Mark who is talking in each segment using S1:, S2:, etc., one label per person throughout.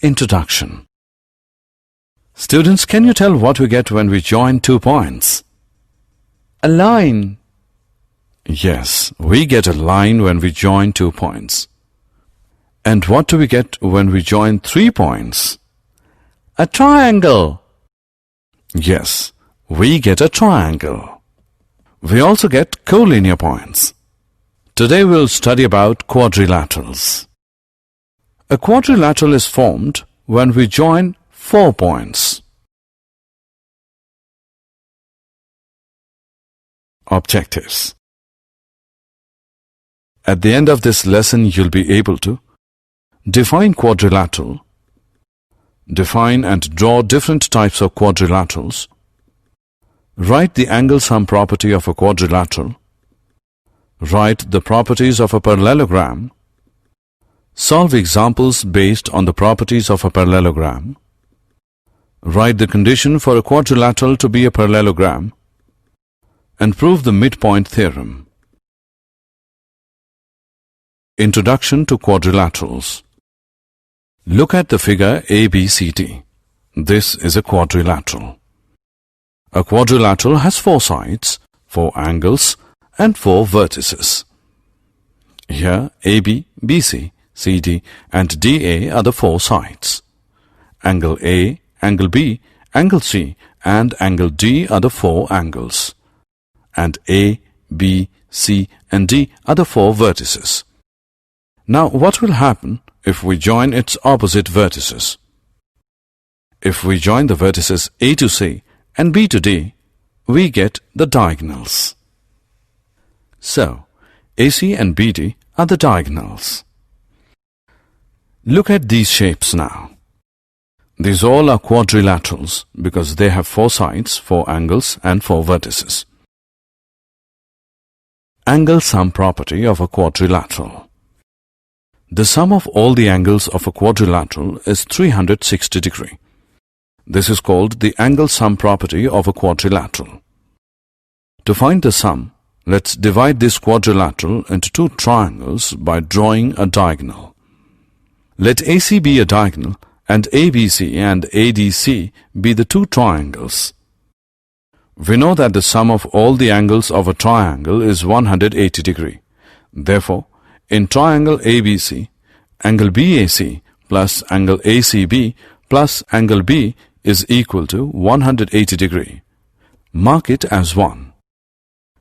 S1: Introduction. Students, can you tell what we get when we join 2 points?
S2: A line.
S1: Yes, we get a line when we join 2 points. And what do we get when we join 3 points?
S2: A triangle.
S1: Yes, we get a triangle. We also get collinear points. Today we'll study about quadrilaterals. A quadrilateral is formed when we join 4 points. Objectives. At the end of this lesson, you'll be able to define quadrilateral, define and draw different types of quadrilaterals, write the angle sum property of a quadrilateral, write the properties of a parallelogram, solve examples based on the properties of a parallelogram, write the condition for a quadrilateral to be a parallelogram, and prove the midpoint theorem. Introduction to quadrilaterals. Look at the figure ABCD. This is a quadrilateral. A quadrilateral has 4 sides, 4 angles, and 4 vertices. Here AB, BC, CD, and DA are the 4 sides. Angle A, angle B, angle C, and angle D are the 4 angles. And A, B, C, and D are the 4 vertices. Now, what will happen if we join its opposite vertices? If we join the vertices A to C and B to D, we get the diagonals. So, AC and BD are the diagonals. Look at these shapes now. These all are quadrilaterals because they have 4 sides, 4 angles, and 4 vertices. Angle sum property of a quadrilateral. The sum of all the angles of a quadrilateral is 360 degrees. This is called the angle sum property of a quadrilateral. To find the sum, let's divide this quadrilateral into 2 triangles by drawing a diagonal. Let AC be a diagonal and ABC and ADC be the 2 triangles. We know that the sum of all the angles of a triangle is 180 degrees. Therefore, in triangle ABC, angle BAC plus angle ACB plus angle B is equal to 180 degrees. Mark it as 1.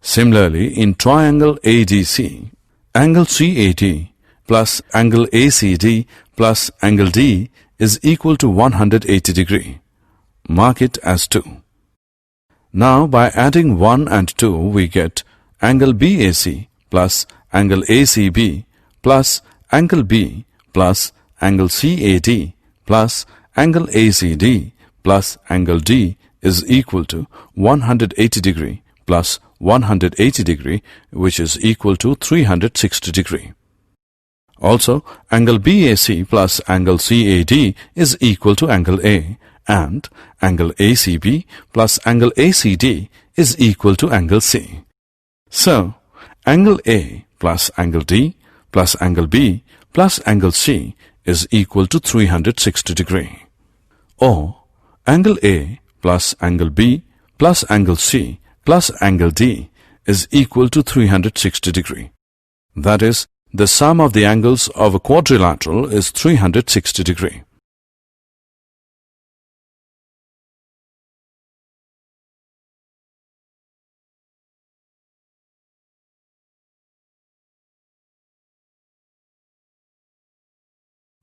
S1: Similarly, in triangle ADC, angle CAD plus angle ACD plus angle D is equal to 180 degrees. Mark it as 2. Now, by adding 1 and 2, we get angle BAC plus angle ACB plus angle B plus angle CAD plus angle ACD plus angle D is equal to 180 degrees plus 180 degrees, which is equal to 360 degrees. Also, angle BAC plus angle CAD is equal to angle A, and angle ACB plus angle ACD is equal to angle C. So, angle A plus angle D plus angle B plus angle C is equal to 360 degrees. Or, angle A plus angle B plus angle C plus angle D is equal to 360 degrees. That is, the sum of the angles of a quadrilateral is 360 degrees.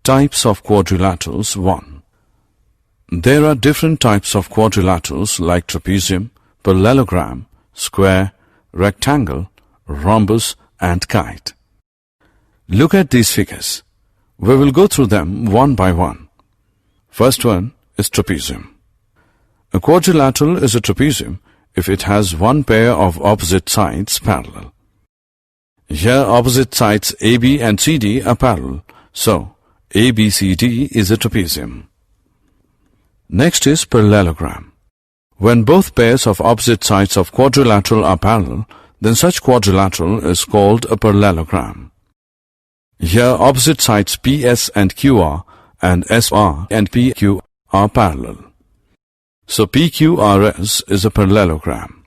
S1: Types of quadrilaterals. 1. There are different types of quadrilaterals like trapezium, parallelogram, square, rectangle, rhombus, and kite. Look at these figures. We will go through them one by one. First one is trapezium. A quadrilateral is a trapezium if it has one pair of opposite sides parallel. Here opposite sides AB and CD are parallel, so ABCD is a trapezium. Next is parallelogram. When both pairs of opposite sides of quadrilateral are parallel, then such quadrilateral is called a parallelogram. Here opposite sides PS and QR and SR and PQ are parallel. So PQRS is a parallelogram.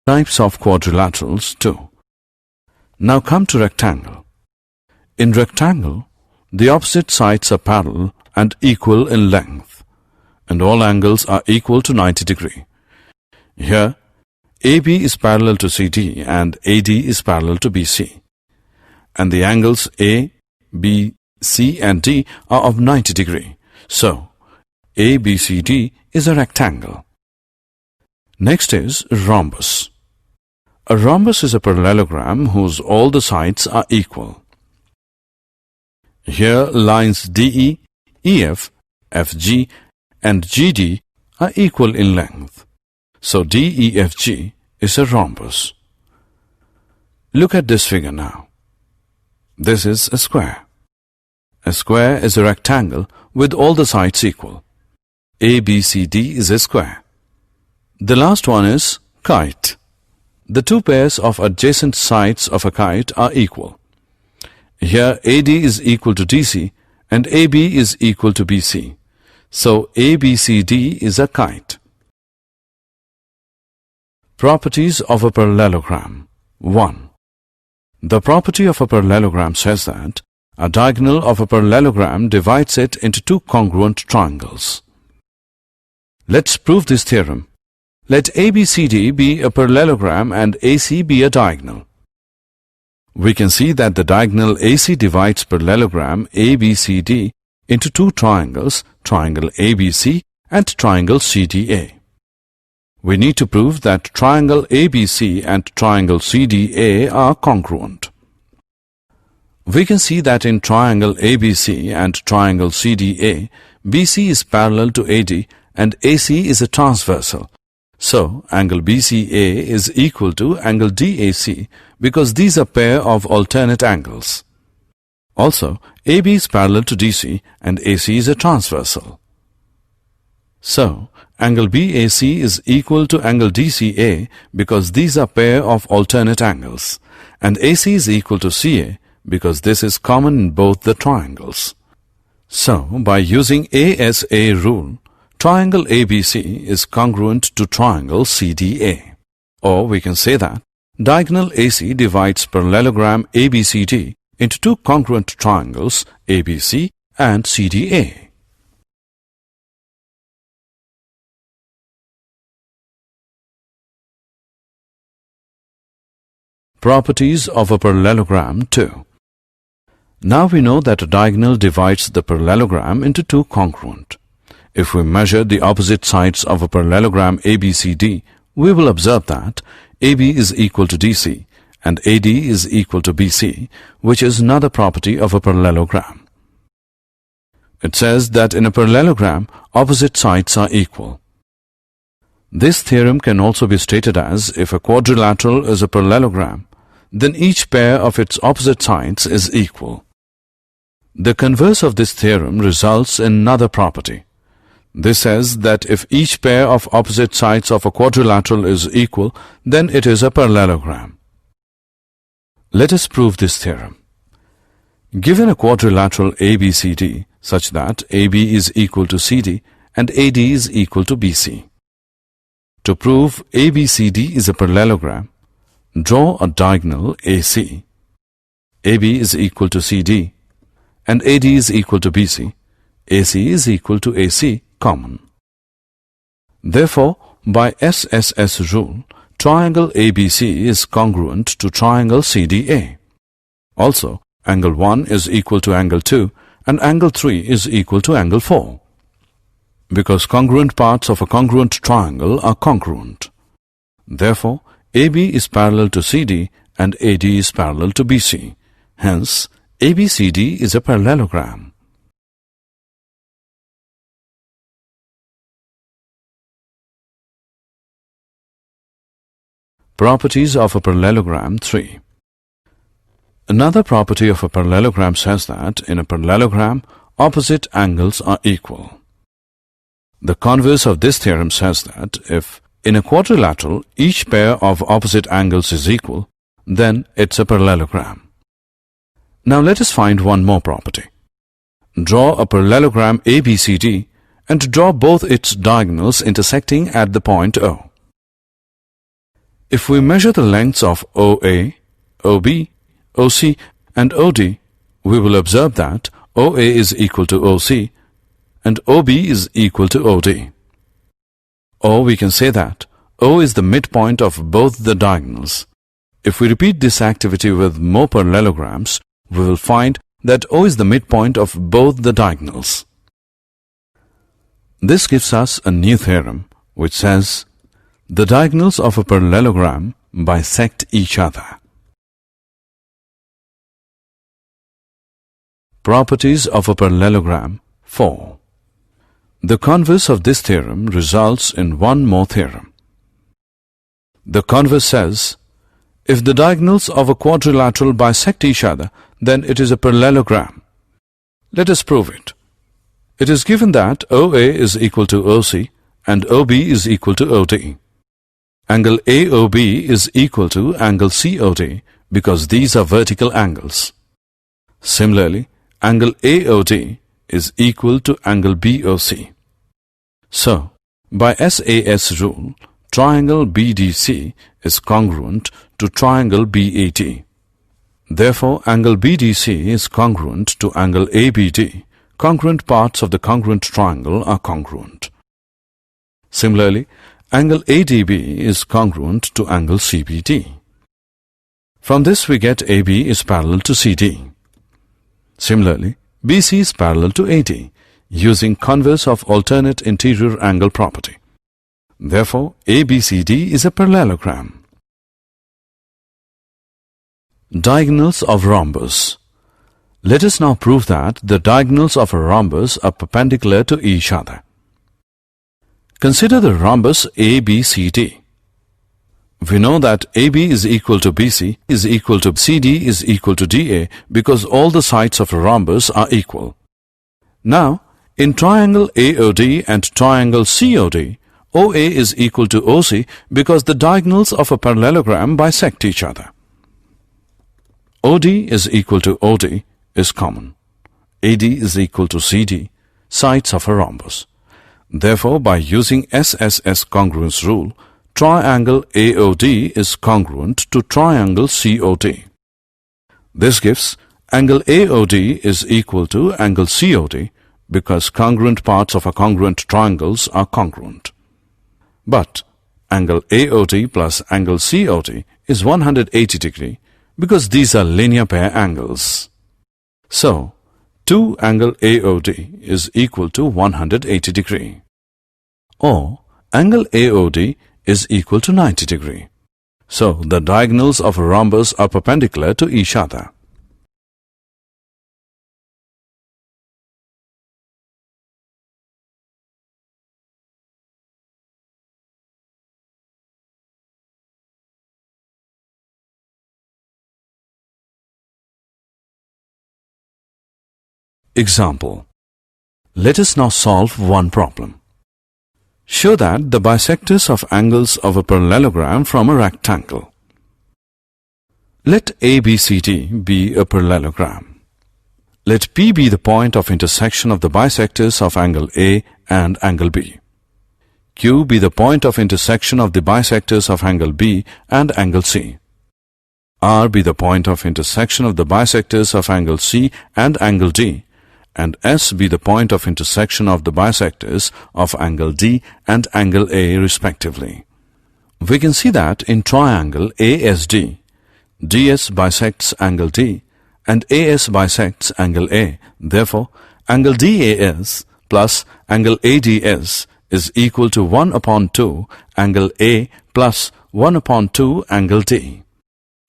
S1: Types of quadrilaterals 2. Now come to rectangle. In rectangle, the opposite sides are parallel and equal in length, and all angles are equal to 90 degrees. Here, AB is parallel to CD and AD is parallel to BC, and the angles A, B, C and D are of 90 degrees. So, ABCD is a rectangle. Next is rhombus. A rhombus is a parallelogram whose all the sides are equal. Here lines DE, EF, FG and GD are equal in length. So DEFG is a rhombus. Look at this figure now. This is a square. A square is a rectangle with all the sides equal. ABCD is a square. The last one is kite. The two pairs of adjacent sides of a kite are equal. Here AD is equal to DC and AB is equal to BC. So ABCD is a kite. Properties of a parallelogram. 1. The property of a parallelogram says that a diagonal of a parallelogram divides it into two congruent triangles. Let's prove this theorem. Let ABCD be a parallelogram and AC be a diagonal. We can see that the diagonal AC divides parallelogram ABCD into two triangles, triangle ABC and triangle CDA. We need to prove that triangle ABC and triangle CDA are congruent. We can see that in triangle ABC and triangle CDA, BC is parallel to AD and AC is a transversal. So, angle BCA is equal to angle DAC because these are pair of alternate angles. Also, AB is parallel to DC and AC is a transversal. So, angle BAC is equal to angle DCA because these are pair of alternate angles, and AC is equal to CA because this is common in both the triangles. So, by using ASA rule, triangle ABC is congruent to triangle CDA. Or we can say that diagonal AC divides parallelogram ABCD into two congruent triangles ABC and CDA. Properties of a parallelogram 2. Now we know that a diagonal divides the parallelogram into two congruent. If we measure the opposite sides of a parallelogram ABCD, we will observe that AB is equal to DC and AD is equal to BC, which is another property of a parallelogram. It says that in a parallelogram, opposite sides are equal. This theorem can also be stated as if a quadrilateral is a parallelogram, then each pair of its opposite sides is equal. The converse of this theorem results in another property. This says that if each pair of opposite sides of a quadrilateral is equal, then it is a parallelogram. Let us prove this theorem. Given a quadrilateral ABCD such that AB is equal to CD and AD is equal to BC. To prove ABCD is a parallelogram, draw a diagonal AC. AB is equal to CD and AD is equal to BC. AC is equal to AC common. Therefore, by SSS rule, triangle ABC is congruent to triangle CDA. Also, angle 1 is equal to angle 2 and angle 3 is equal to angle 4. Because congruent parts of a congruent triangle are congruent. Therefore, AB is parallel to CD and AD is parallel to BC. Hence, ABCD is a parallelogram. Properties of a parallelogram 3. Another property of a parallelogram says that in a parallelogram, opposite angles are equal. The converse of this theorem says that if In a quadrilateral, each pair of opposite angles is equal, then it's a parallelogram. Now let us find one more property. Draw a parallelogram ABCD and draw both its diagonals intersecting at the point O. If we measure the lengths of OA, OB, OC and OD, we will observe that OA is equal to OC and OB is equal to OD. Or we can say that O is the midpoint of both the diagonals. If we repeat this activity with more parallelograms, we will find that O is the midpoint of both the diagonals. This gives us a new theorem which says the diagonals of a parallelogram bisect each other. Properties of a parallelogram 4. The converse of this theorem results in one more theorem. The converse says, if the diagonals of a quadrilateral bisect each other, then it is a parallelogram. Let us prove it. It is given that OA is equal to OC and OB is equal to OD. Angle AOB is equal to angle COD because these are vertical angles. Similarly, angle AOD is equal to angle BOC. So, by SAS rule, triangle BDC is congruent to triangle BAT. Therefore, angle BDC is congruent to angle ABD. Congruent parts of the congruent triangle are congruent. Similarly, angle ADB is congruent to angle CBD. From this we get AB is parallel to CD. Similarly, BC is parallel to AD, using converse of alternate interior angle property. Therefore, ABCD is a parallelogram. Diagonals of rhombus. Let us now prove that the diagonals of a rhombus are perpendicular to each other. Consider the rhombus ABCD. We know that AB is equal to BC is equal to CD is equal to DA because all the sides of a rhombus are equal. Now, in triangle AOD and triangle COD, OA is equal to OC because the diagonals of a parallelogram bisect each other. OD is equal to OD is common. AD is equal to CD, sides of a rhombus. Therefore, by using SSS congruence rule, triangle AOD is congruent to triangle COD. This gives angle AOD is equal to angle COD because congruent parts of a congruent triangles are congruent. But angle AOD plus angle COD is 180 degree because these are linear pair angles. So, 2 angle AOD is equal to 180 degree. Or angle AOD is equal to 90 degree. So, the diagonals of a rhombus are perpendicular to each other. Example. Let us now solve one problem. Show that the bisectors of angles of a parallelogram from a rectangle. Let ABCD be a parallelogram. Let P be the point of intersection of the bisectors of angle A and angle B. Q be the point of intersection of the bisectors of angle B and angle C. R be the point of intersection of the bisectors of angle C and angle D, and S be the point of intersection of the bisectors of angle D and angle A respectively. We can see that in triangle ASD, DS bisects angle D and AS bisects angle A. Therefore, angle DAS plus angle ADS is equal to 1 upon 2 angle A plus 1 upon 2 angle D,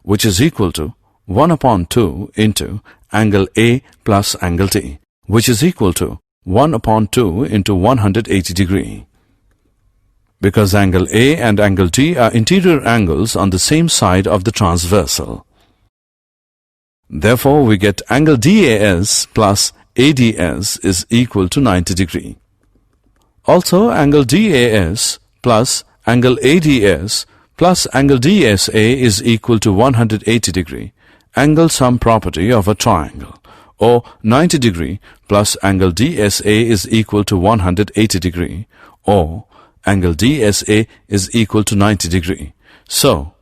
S1: which is equal to 1 upon 2 into angle A plus angle D, which is equal to 1 upon 2 into 180 degree. Because angle A and angle D are interior angles on the same side of the transversal. Therefore, we get angle DAS plus ADS is equal to 90 degree. Also, angle DAS plus angle ADS plus angle DSA is equal to 180 degree, angle sum property of a triangle, or 90 degree plus angle DSA is equal to 180 degree, or angle DSA is equal to 90 degree. So,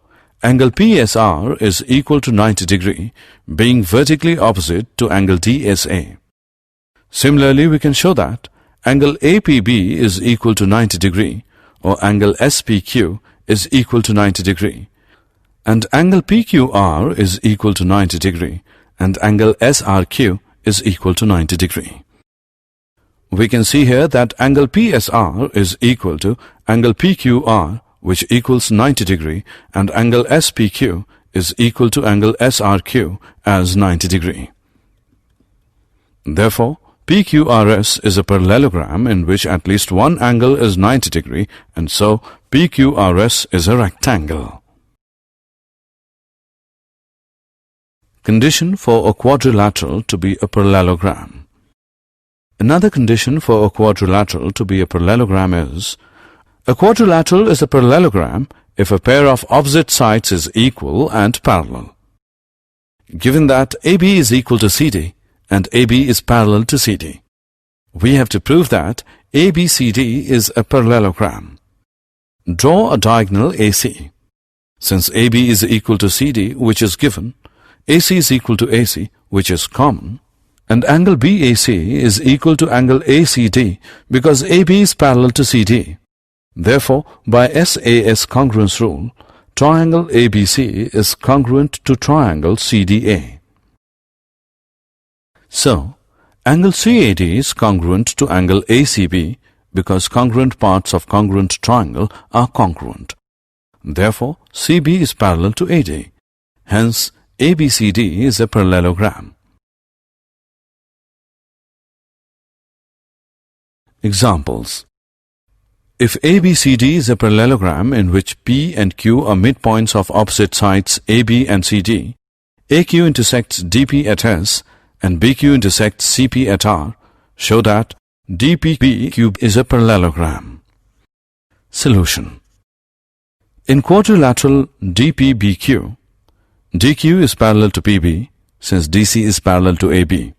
S1: angle PSR is equal to 90 degree, being vertically opposite to angle DSA. Similarly, we can show that angle APB is equal to 90 degree, or angle SPQ is equal to 90 degree, and angle PQR is equal to 90 degree, and angle SRQ is equal to 90 degree. We can see here that angle PSR is equal to angle PQR, which equals 90 degree, and angle SPQ is equal to angle SRQ as 90 degree. Therefore, PQRS is a parallelogram in which at least one angle is 90 degree, and so PQRS is a rectangle. Condition for a quadrilateral to be a parallelogram. Another condition for a quadrilateral to be a parallelogram is: a quadrilateral is a parallelogram if a pair of opposite sides is equal and parallel. Given that AB is equal to CD and AB is parallel to CD, we have to prove that ABCD is a parallelogram. Draw a diagonal AC. Since AB is equal to CD, which is given, AC is equal to AC, which is common, and angle BAC is equal to angle ACD because AB is parallel to CD. Therefore, by SAS congruence rule, triangle ABC is congruent to triangle CDA. So, angle CAD is congruent to angle ACB because congruent parts of congruent triangle are congruent. Therefore, CB is parallel to AD. Hence, ABCD is a parallelogram. Examples: if ABCD is a parallelogram in which P and Q are midpoints of opposite sides AB and CD, AQ intersects DP at S, and BQ intersects CP at R, show that DPBQ is a parallelogram. Solution: in quadrilateral DPBQ, DQ is parallel to PB since DC is parallel to AB.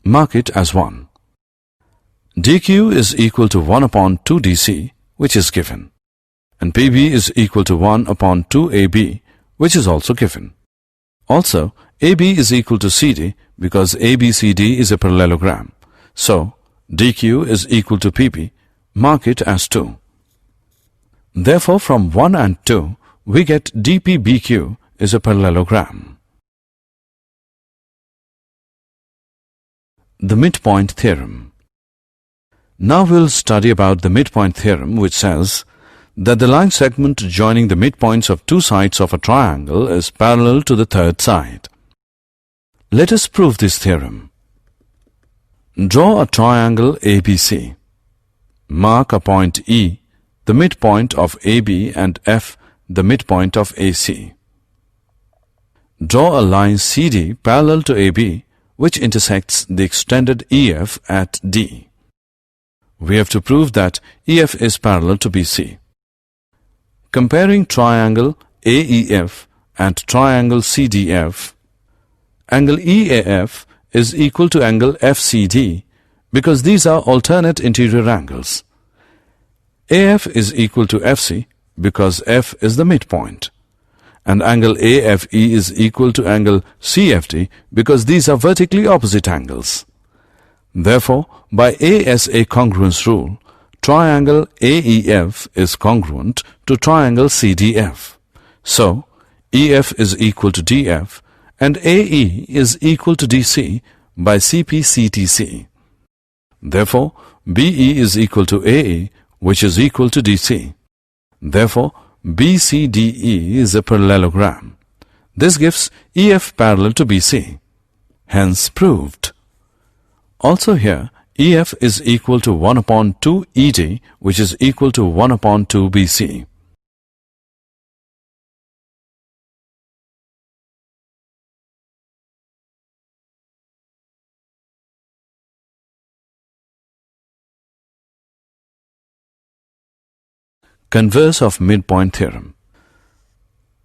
S1: Mark it as 1. DQ is equal to 1 upon 2 DC, which is given, and PB is equal to 1 upon 2 AB, which is also given. Also, AB is equal to CD because ABCD is a parallelogram. So, DQ is equal to PB. Mark it as 2. Therefore, from 1 and 2, we get DPBQ is a parallelogram. The midpoint theorem. Now we'll study about the midpoint theorem, which says that the line segment joining the midpoints of two sides of a triangle is parallel to the third side. Let us prove this theorem. Draw a triangle ABC. Mark a point E, the midpoint of AB, and F, the midpoint of AC. Draw a line CD parallel to AB, which intersects the extended EF at D. We have to prove that EF is parallel to BC. Comparing triangle AEF and triangle CDF, angle EAF is equal to angle FCD because these are alternate interior angles. AF is equal to FC because F is the midpoint, and angle AFE is equal to angle CFD because these are vertically opposite angles. Therefore, by ASA congruence rule, triangle AEF is congruent to triangle CDF. So, EF is equal to DF and AE is equal to DC by CPCTC. Therefore, BE is equal to AE, which is equal to DC. Therefore, BCDE is a parallelogram. This gives EF parallel to BC. Hence proved. Also here, EF is equal to 1 upon 2 ED, which is equal to 1 upon 2 BC. Converse of midpoint theorem.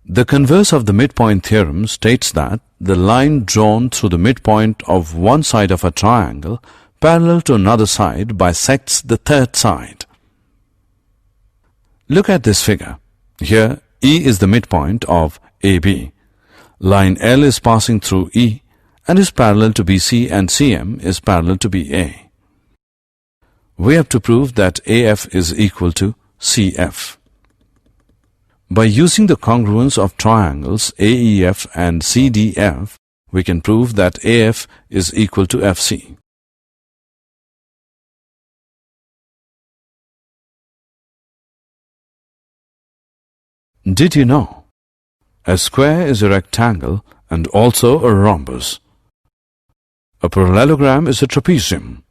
S1: The converse of the midpoint theorem states that the line drawn through the midpoint of one side of a triangle parallel to another side bisects the third side. Look at this figure. Here, E is the midpoint of AB. Line L is passing through E and is parallel to BC, and CM is parallel to BA. We have to prove that AF is equal to CF. By using the congruence of triangles AEF and CDF, we can prove that AF is equal to FC. Did you know? A square is a rectangle and also a rhombus. A parallelogram is a trapezium.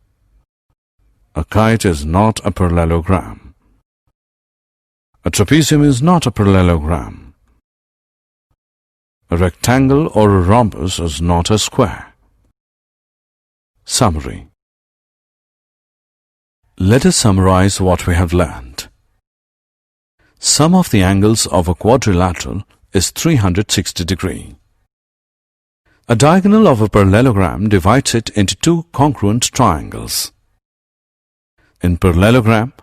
S1: A kite is not a parallelogram. A trapezium is not a parallelogram. A rectangle or a rhombus is not a square. Summary. Let us summarize what we have learned. Sum of the angles of a quadrilateral is 360 degrees. A diagonal of a parallelogram divides it into two congruent triangles. In parallelogram,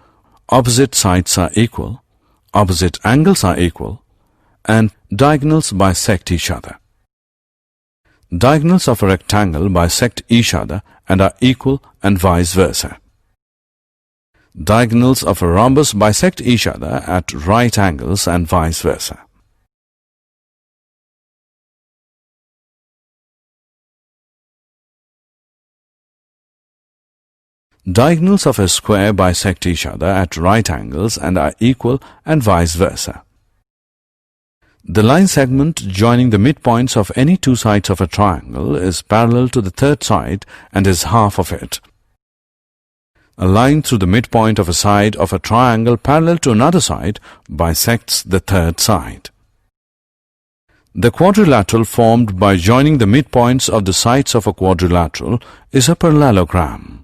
S1: opposite sides are equal, opposite angles are equal, and diagonals bisect each other. Diagonals of a rectangle bisect each other and are equal, and vice versa. Diagonals of a rhombus bisect each other at right angles and vice versa. Diagonals of a square bisect each other at right angles and are equal, and vice versa. The line segment joining the midpoints of any two sides of a triangle is parallel to the third side and is half of it. A line through the midpoint of a side of a triangle parallel to another side bisects the third side. The quadrilateral formed by joining the midpoints of the sides of a quadrilateral is a parallelogram.